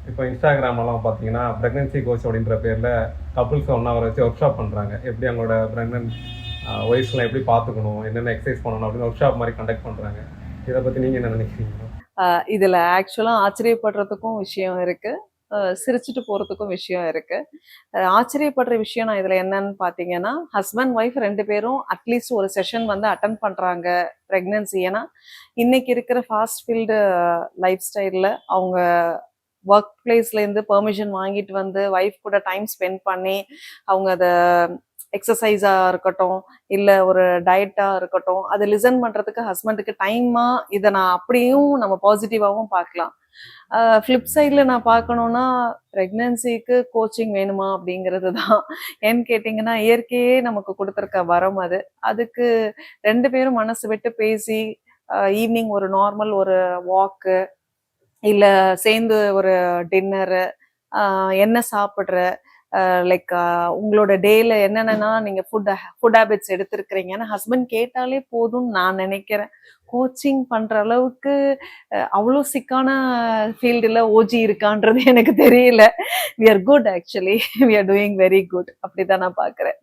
இப்போ இன்ஸ்டாகிராம்லாம் பார்த்தீங்கன்னா pregnancy coach அப்படின்ற பேரில் கப்புள்ஸ் ஒன்றா வர வச்சு ஒர்க் ஷாப் பண்ணுறாங்க. எப்படி அவங்களோட ப்ரெக்னன்ட் ஒய்ஃப்ஸ்லாம் எப்படி பார்த்துக்கணும், என்னென்ன எக்ஸசைஸ் பண்ணணும் அப்படின்னு ஒர்க் ஷாப் மாதிரி கண்டக்ட் பண்ணுறாங்க. இதை பற்றி நீங்கள் என்ன நினைக்கிறீங்க? இதுல ஆக்சுவலா ஆச்சரியப்படுறதுக்கும் விஷயம் இருக்கு, சிரிச்சுட்டு போறதுக்கும் விஷயம் இருக்கு. ஆச்சரியப்படுற விஷயம் நான் இதுல என்னன்னு பாத்தீங்கன்னா, ஹஸ்பண்ட் ஒய்ஃப் ரெண்டு பேரும் அட்லீஸ்ட் ஒரு செஷன் வந்து அட்டன் பண்றாங்க பிரெக்னன்சி. ஏன்னா இன்னைக்கு இருக்கிற ஃபாஸ்ட் ஃபீல்டு லைஃப் ஸ்டைல்ல அவங்க ஒர்க் பிளேஸ்லேருந்து பெர்மிஷன் வாங்கிட்டு வந்து ஒய்ஃப் கூட டைம் ஸ்பெண்ட் பண்ணி அவங்க அதை எக்ஸசைஸாக இருக்கட்டும், இல்லை ஒரு டயட்டாக இருக்கட்டும், அதை லிசன் பண்ணுறதுக்கு ஹஸ்பண்டுக்கு டைமாக இதை நான் அப்படியும் நம்ம பாசிட்டிவாகவும் பார்க்கலாம். ஃப்ளிப் சைடில் நான் பார்க்கணுன்னா ப்ரெக்னன்சிக்கு கோச்சிங் வேணுமா அப்படிங்கிறது தான். ஏன்னு கேட்டிங்கன்னா இயற்கையே நமக்கு கொடுத்துருக்க வரம் அது. அதுக்கு ரெண்டு பேரும் மனசு விட்டு பேசி ஈவினிங் ஒரு நார்மல் ஒரு வாக்கு, இல்லை சேர்ந்து ஒரு டின்னரு, என்ன சாப்பிட்ற, லைக் உங்களோட டேல என்னென்னா நீங்கள் ஃபுட் ஹேபிட்ஸ் எடுத்திருக்கிறீங்கன்னு ஹஸ்பண்ட் கேட்டாலே போதும்னு நான் நினைக்கிறேன். கோச்சிங் பண்ணுற அளவுக்கு அவ்வளோ சிக்கான ஃபீல்டில் ஓஜி இருக்கான்றது எனக்கு தெரியல. We are good, actually we are doing very good. அப்படி தான் நான் பார்க்குறேன்.